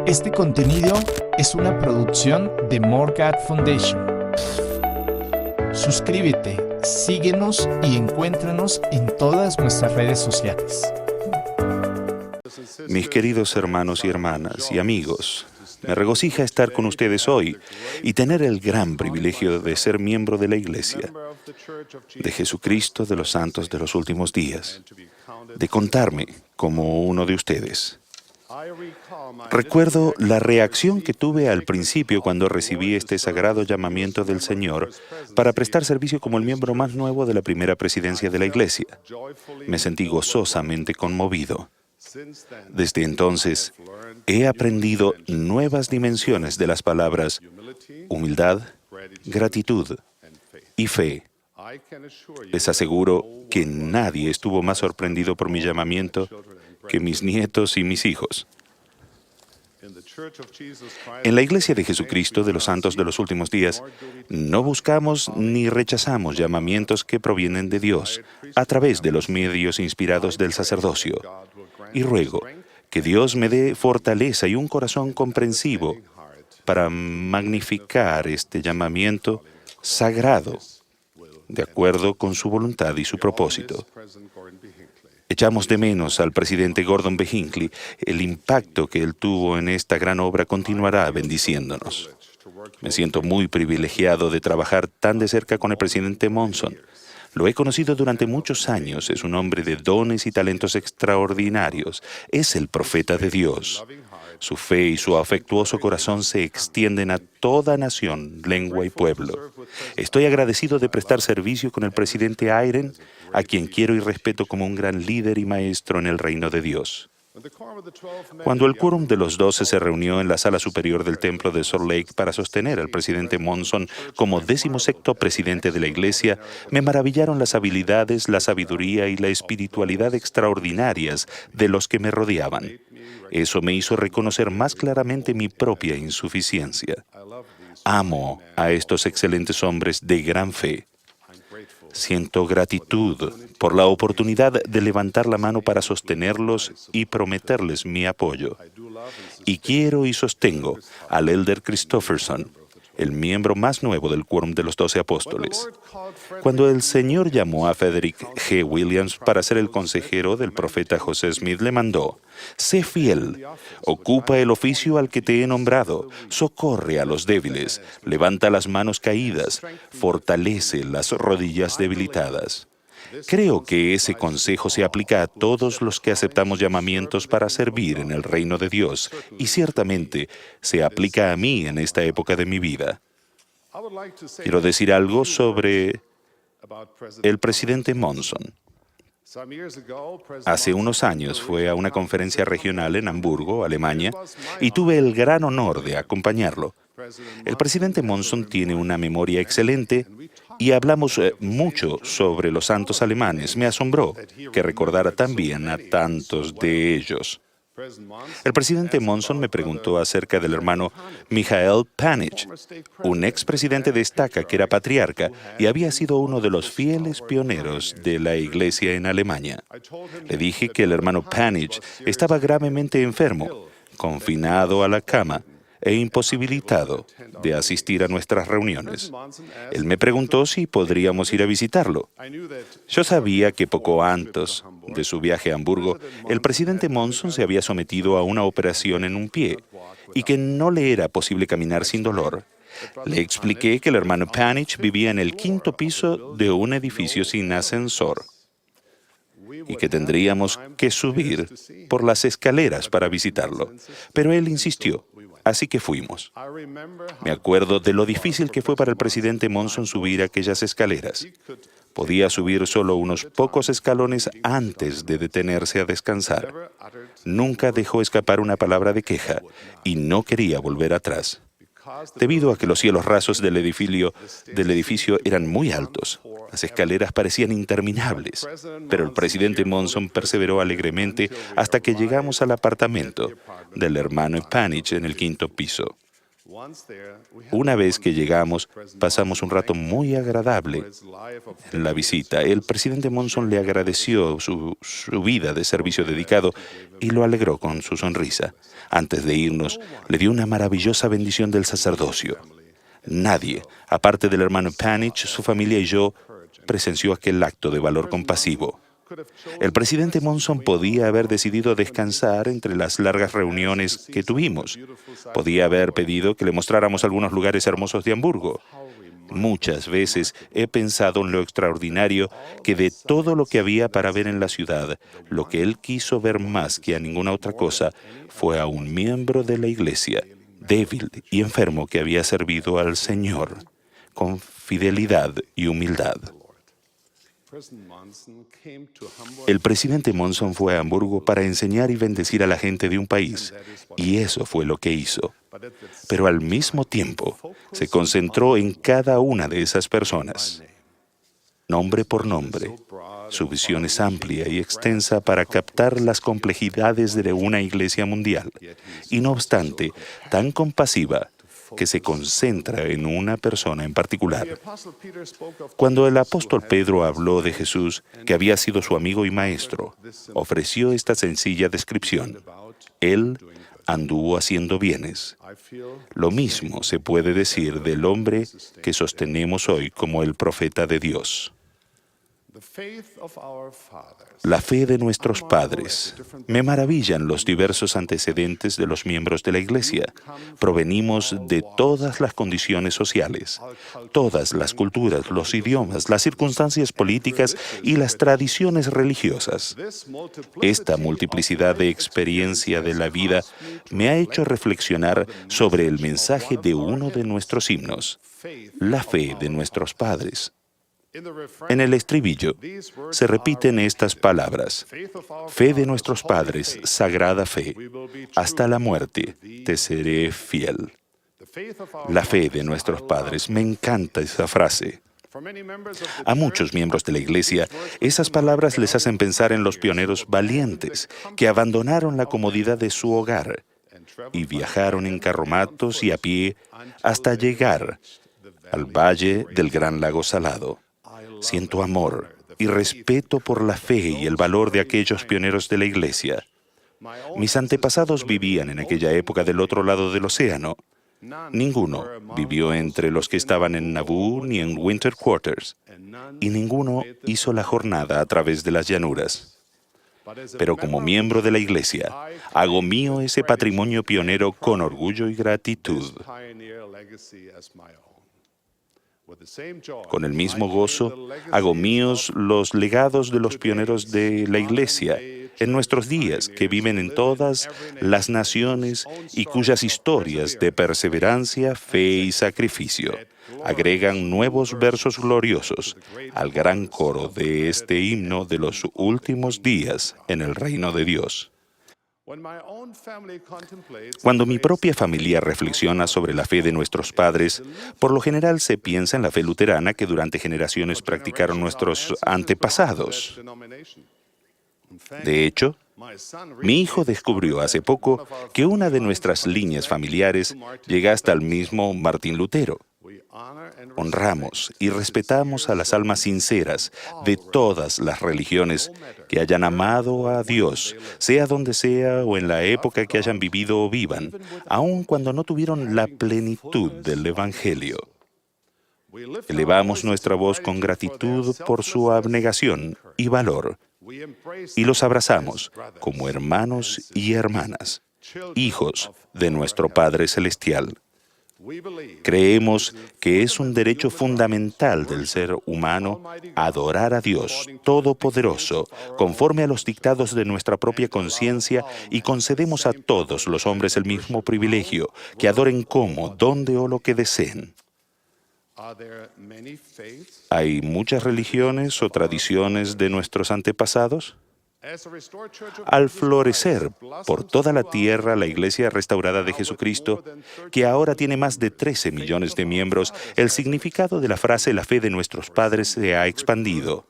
Este contenido es una producción de Morgat Foundation. Suscríbete, síguenos y encuéntranos en todas nuestras redes sociales. Mis queridos hermanos y hermanas y amigos, me regocija estar con ustedes hoy y tener el gran privilegio de ser miembro de la Iglesia, de Jesucristo de los Santos de los Últimos Días, de contarme como uno de ustedes. Recuerdo la reacción que tuve al principio cuando recibí este sagrado llamamiento del Señor para prestar servicio como el miembro más nuevo de la primera presidencia de la Iglesia. Me sentí gozosamente conmovido. Desde entonces, he aprendido nuevas dimensiones de las palabras humildad, gratitud y fe. Les aseguro que nadie estuvo más sorprendido por mi llamamiento que mis nietos y mis hijos. En la Iglesia de Jesucristo de los Santos de los Últimos Días, no buscamos ni rechazamos llamamientos que provienen de Dios a través de los medios inspirados del sacerdocio. Y ruego que Dios me dé fortaleza y un corazón comprensivo para magnificar este llamamiento sagrado, de acuerdo con su voluntad y su propósito. Echamos de menos al presidente Gordon B. Hinckley. El impacto que él tuvo en esta gran obra continuará bendiciéndonos. Me siento muy privilegiado de trabajar tan de cerca con el presidente Monson. Lo he conocido durante muchos años. Es un hombre de dones y talentos extraordinarios. Es el profeta de Dios. Su fe y su afectuoso corazón se extienden a toda nación, lengua y pueblo. Estoy agradecido de prestar servicio con el presidente Ayren, a quien quiero y respeto como un gran líder y maestro en el reino de Dios. Cuando el quórum de los 12 se reunió en la sala superior del templo de Salt Lake para sostener al presidente Monson como 16º presidente de la Iglesia, me maravillaron las habilidades, la sabiduría y la espiritualidad extraordinarias de los que me rodeaban. Eso me hizo reconocer más claramente mi propia insuficiencia. Amo a estos excelentes hombres de gran fe. Siento gratitud por la oportunidad de levantar la mano para sostenerlos y prometerles mi apoyo. Y quiero y sostengo al Elder Christofferson, el miembro más nuevo del quórum de los 12 apóstoles. Cuando el Señor llamó a Frederick G. Williams para ser el consejero del profeta José Smith, le mandó: sé fiel, ocupa el oficio al que te he nombrado, socorre a los débiles, levanta las manos caídas, fortalece las rodillas debilitadas. Creo que ese consejo se aplica a todos los que aceptamos llamamientos para servir en el reino de Dios y ciertamente se aplica a mí en esta época de mi vida. Quiero decir algo sobre el presidente Monson. Hace unos años fue a una conferencia regional en Hamburgo, Alemania, y tuve el gran honor de acompañarlo. El presidente Monson tiene una memoria excelente y hablamos mucho sobre los santos alemanes. Me asombró que recordara tan bien a tantos de ellos. El presidente Monson me preguntó acerca del hermano Michael Panich, un expresidente de Estaca que era patriarca y había sido uno de los fieles pioneros de la Iglesia en Alemania. Le dije que el hermano Panich estaba gravemente enfermo, confinado a la cama e imposibilitado de asistir a nuestras reuniones. Él me preguntó si podríamos ir a visitarlo. Yo sabía que poco antes de su viaje a Hamburgo, el presidente Monson se había sometido a una operación en un pie y que no le era posible caminar sin dolor. Le expliqué que el hermano Panich vivía en el 5º piso de un edificio sin ascensor y que tendríamos que subir por las escaleras para visitarlo. Pero él insistió. Así que fuimos. Me acuerdo de lo difícil que fue para el presidente Monson subir aquellas escaleras. Podía subir solo unos pocos escalones antes de detenerse a descansar. Nunca dejó escapar una palabra de queja y no quería volver atrás. Debido a que los cielos rasos del edificio eran muy altos, las escaleras parecían interminables, pero el presidente Monson perseveró alegremente hasta que llegamos al apartamento del hermano Panich en el 5º piso. Una vez que llegamos, pasamos un rato muy agradable en la visita. El presidente Monson le agradeció su vida de servicio dedicado y lo alegró con su sonrisa. Antes de irnos, le dio una maravillosa bendición del sacerdocio. Nadie, aparte del hermano Panich, su familia y yo, presenció aquel acto de valor compasivo. El presidente Monson podía haber decidido descansar entre las largas reuniones que tuvimos. Podía haber pedido que le mostráramos algunos lugares hermosos de Hamburgo. Muchas veces he pensado en lo extraordinario que de todo lo que había para ver en la ciudad, lo que él quiso ver más que a ninguna otra cosa fue a un miembro de la iglesia, débil y enfermo, que había servido al Señor con fidelidad y humildad. El presidente Monson fue a Hamburgo para enseñar y bendecir a la gente de un país, y eso fue lo que hizo. Pero al mismo tiempo, se concentró en cada una de esas personas, nombre por nombre. Su visión es amplia y extensa para captar las complejidades de una iglesia mundial, y no obstante, tan compasiva que se concentra en una persona en particular. Cuando el apóstol Pedro habló de Jesús, que había sido su amigo y maestro, ofreció esta sencilla descripción: Él anduvo haciendo bienes. Lo mismo se puede decir del hombre que sostenemos hoy como el profeta de Dios. La fe de nuestros padres. Me maravillan los diversos antecedentes de los miembros de la Iglesia. Provenimos de todas las condiciones sociales, todas las culturas, los idiomas, las circunstancias políticas y las tradiciones religiosas. Esta multiplicidad de experiencia de la vida me ha hecho reflexionar sobre el mensaje de uno de nuestros himnos, la fe de nuestros padres. En el estribillo se repiten estas palabras: fe de nuestros padres, sagrada fe, hasta la muerte te seré fiel. La fe de nuestros padres, me encanta esa frase. A muchos miembros de la Iglesia, esas palabras les hacen pensar en los pioneros valientes que abandonaron la comodidad de su hogar y viajaron en carromatos y a pie hasta llegar al valle del Gran Lago Salado. Siento amor y respeto por la fe y el valor de aquellos pioneros de la Iglesia. Mis antepasados vivían en aquella época del otro lado del océano. Ninguno vivió entre los que estaban en Nauvoo ni en Winter Quarters, y ninguno hizo la jornada a través de las llanuras. Pero como miembro de la Iglesia, hago mío ese patrimonio pionero con orgullo y gratitud. Con el mismo gozo, hago míos los legados de los pioneros de la Iglesia en nuestros días, que viven en todas las naciones y cuyas historias de perseverancia, fe y sacrificio agregan nuevos versos gloriosos al gran coro de este himno de los últimos días en el reino de Dios. Cuando mi propia familia reflexiona sobre la fe de nuestros padres, por lo general se piensa en la fe luterana que durante generaciones practicaron nuestros antepasados. De hecho, mi hijo descubrió hace poco que una de nuestras líneas familiares llega hasta el mismo Martín Lutero. Honramos y respetamos a las almas sinceras de todas las religiones que hayan amado a Dios, sea donde sea o en la época que hayan vivido o vivan, aun cuando no tuvieron la plenitud del Evangelio. Elevamos nuestra voz con gratitud por su abnegación y valor, y los abrazamos como hermanos y hermanas, hijos de nuestro Padre Celestial. Creemos que es un derecho fundamental del ser humano adorar a Dios Todopoderoso conforme a los dictados de nuestra propia conciencia, y concedemos a todos los hombres el mismo privilegio, que adoren como, donde o lo que deseen. ¿Hay muchas religiones o tradiciones de nuestros antepasados? Al florecer por toda la tierra la Iglesia restaurada de Jesucristo, que ahora tiene más de 13 millones de miembros, el significado de la frase «la fe de nuestros padres» se ha expandido.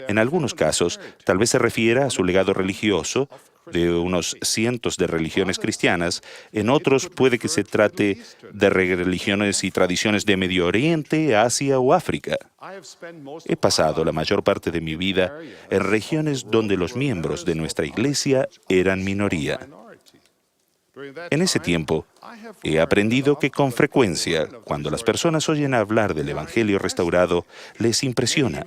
En algunos casos, tal vez se refiera a su legado religioso, de unos cientos de religiones cristianas, en otros puede que se trate de religiones y tradiciones de Medio Oriente, Asia o África. He pasado la mayor parte de mi vida en regiones donde los miembros de nuestra iglesia eran minoría. En ese tiempo, he aprendido que con frecuencia, cuando las personas oyen hablar del Evangelio restaurado, les impresiona,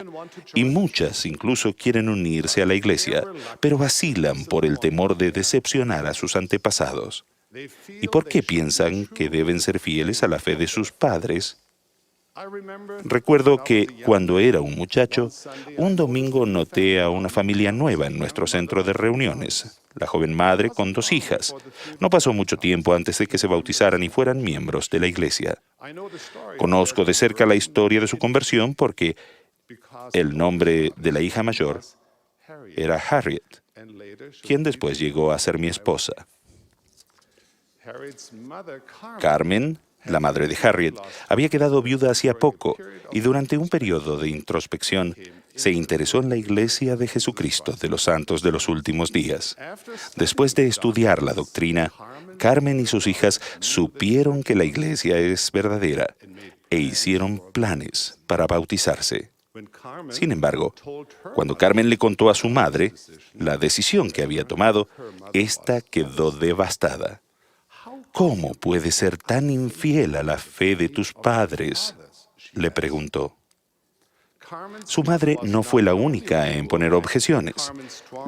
y muchas incluso quieren unirse a la iglesia, pero vacilan por el temor de decepcionar a sus antepasados. ¿Y por qué piensan que deben ser fieles a la fe de sus padres? Recuerdo que cuando era un muchacho, un domingo noté a una familia nueva en nuestro centro de reuniones, la joven madre con 2 hijas. No pasó mucho tiempo antes de que se bautizaran y fueran miembros de la iglesia. Conozco de cerca la historia de su conversión porque el nombre de la hija mayor era Harriet, quien después llegó a ser mi esposa. Carmen, la madre de Harriet, había quedado viuda hacía poco y durante un periodo de introspección se interesó en la Iglesia de Jesucristo de los Santos de los Últimos Días. Después de estudiar la doctrina, Carmen y sus hijas supieron que la Iglesia es verdadera e hicieron planes para bautizarse. Sin embargo, cuando Carmen le contó a su madre la decisión que había tomado, ésta quedó devastada. ¿Cómo puedes ser tan infiel a la fe de tus padres?, le preguntó. Su madre no fue la única en poner objeciones.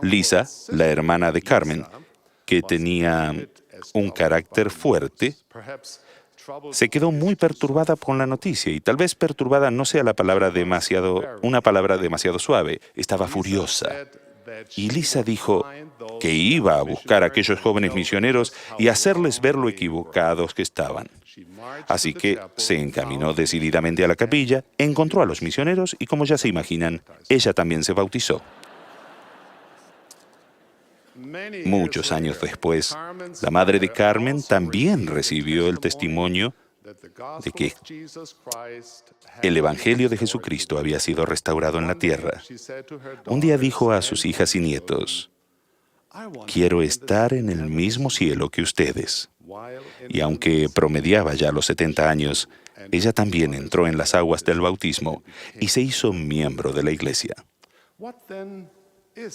Lisa, la hermana de Carmen, que tenía un carácter fuerte, se quedó muy perturbada con la noticia, y tal vez perturbada no sea una palabra demasiado suave. Estaba furiosa. Y Lisa dijo que iba a buscar a aquellos jóvenes misioneros y hacerles ver lo equivocados que estaban. Así que se encaminó decididamente a la capilla, encontró a los misioneros y, como ya se imaginan, ella también se bautizó. Muchos años después, la madre de Carmen también recibió el testimonio de que el Evangelio de Jesucristo había sido restaurado en la tierra. Un día dijo a sus hijas y nietos: «Quiero estar en el mismo cielo que ustedes». Y aunque promediaba ya los 70 años, ella también entró en las aguas del bautismo y se hizo miembro de la iglesia.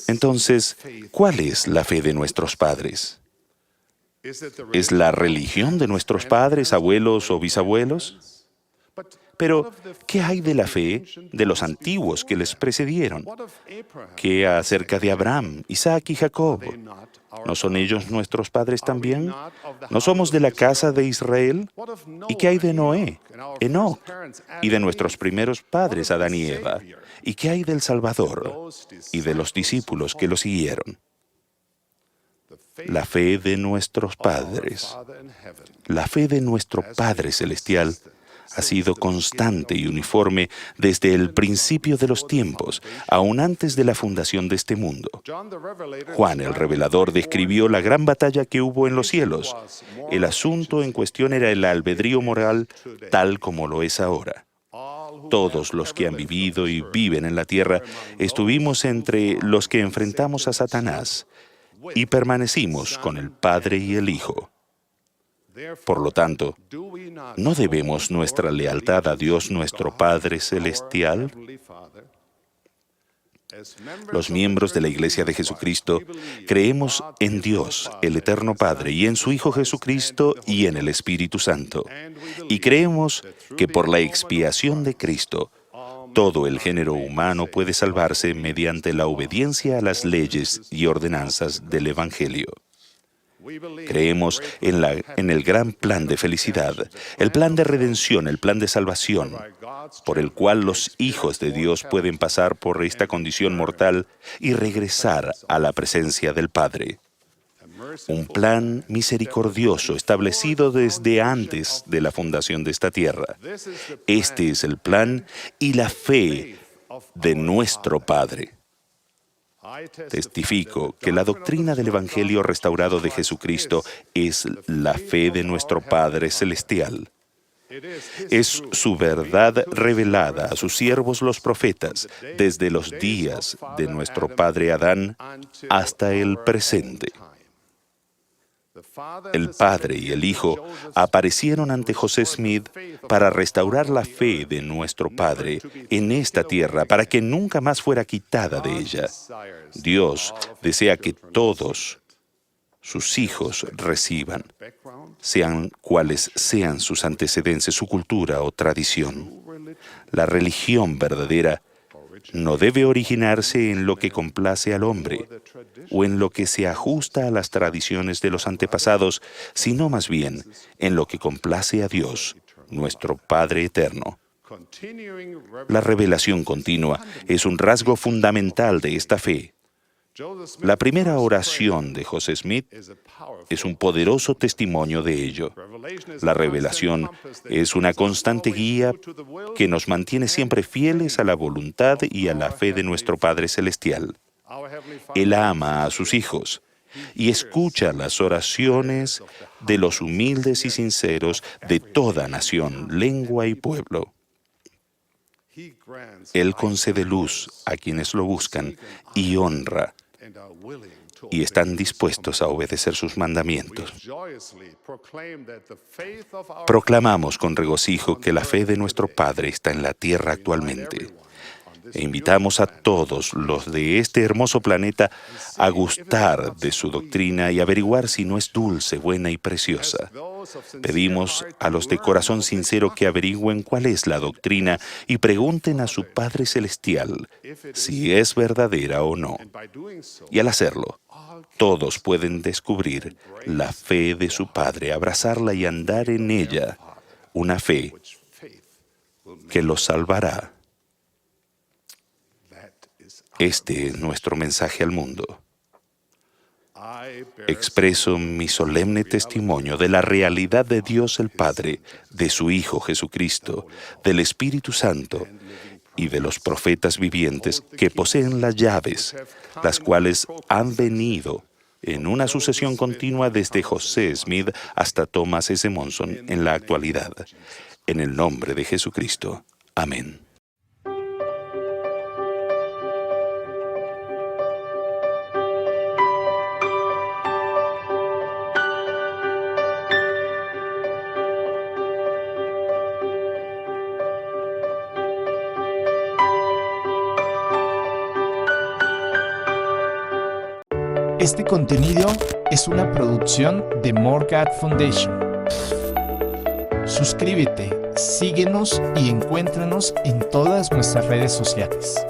Entonces, ¿cuál es la fe de nuestros padres? ¿Es la religión de nuestros padres, abuelos o bisabuelos? Pero, ¿qué hay de la fe de los antiguos que les precedieron? ¿Qué acerca de Abraham, Isaac y Jacob? ¿No son ellos nuestros padres también? ¿No somos de la casa de Israel? ¿Y qué hay de Noé, Enoc, y de nuestros primeros padres, Adán y Eva? ¿Y qué hay del Salvador y de los discípulos que lo siguieron? La fe de nuestros padres, la fe de nuestro Padre Celestial, ha sido constante y uniforme desde el principio de los tiempos, aún antes de la fundación de este mundo. Juan el Revelador describió la gran batalla que hubo en los cielos. El asunto en cuestión era el albedrío moral tal como lo es ahora. Todos los que han vivido y viven en la tierra estuvimos entre los que enfrentamos a Satanás y permanecimos con el Padre y el Hijo. Por lo tanto, ¿no debemos nuestra lealtad a Dios nuestro Padre Celestial? Los miembros de la Iglesia de Jesucristo creemos en Dios, el Eterno Padre, y en su Hijo Jesucristo y en el Espíritu Santo. Y creemos que por la expiación de Cristo, todo el género humano puede salvarse mediante la obediencia a las leyes y ordenanzas del Evangelio. Creemos en el gran plan de felicidad, el plan de redención, el plan de salvación, por el cual los hijos de Dios pueden pasar por esta condición mortal y regresar a la presencia del Padre. Un plan misericordioso establecido desde antes de la fundación de esta tierra. Este es el plan y la fe de nuestro Padre. Testifico que la doctrina del Evangelio restaurado de Jesucristo es la fe de nuestro Padre Celestial. Es su verdad revelada a sus siervos los profetas desde los días de nuestro padre Adán hasta el presente. El Padre y el Hijo aparecieron ante José Smith para restaurar la fe de nuestro Padre en esta tierra, para que nunca más fuera quitada de ella. Dios desea que todos sus hijos reciban, sean cuales sean sus antecedentes, su cultura o tradición. La religión verdadera no debe originarse en lo que complace al hombre o en lo que se ajusta a las tradiciones de los antepasados, sino más bien en lo que complace a Dios, nuestro Padre eterno. La revelación continua es un rasgo fundamental de esta fe. La primera oración de José Smith es un poderoso testimonio de ello. La revelación es una constante guía que nos mantiene siempre fieles a la voluntad y a la fe de nuestro Padre Celestial. Él ama a sus hijos y escucha las oraciones de los humildes y sinceros de toda nación, lengua y pueblo. Él concede luz a quienes lo buscan y honra y están dispuestos a obedecer sus mandamientos. Proclamamos con regocijo que la fe de nuestro Padre está en la tierra actualmente. E invitamos a todos los de este hermoso planeta a gustar de su doctrina y averiguar si no es dulce, buena y preciosa. Pedimos a los de corazón sincero que averigüen cuál es la doctrina y pregunten a su Padre Celestial si es verdadera o no. Y al hacerlo, todos pueden descubrir la fe de su Padre, abrazarla y andar en ella, una fe que los salvará. Este es nuestro mensaje al mundo. Expreso mi solemne testimonio de la realidad de Dios el Padre, de su Hijo Jesucristo, del Espíritu Santo y de los profetas vivientes que poseen las llaves, las cuales han venido en una sucesión continua desde José Smith hasta Thomas S. Monson en la actualidad. En el nombre de Jesucristo. Amén. Este contenido es una producción de More God Foundation. Suscríbete, síguenos y encuéntranos en todas nuestras redes sociales.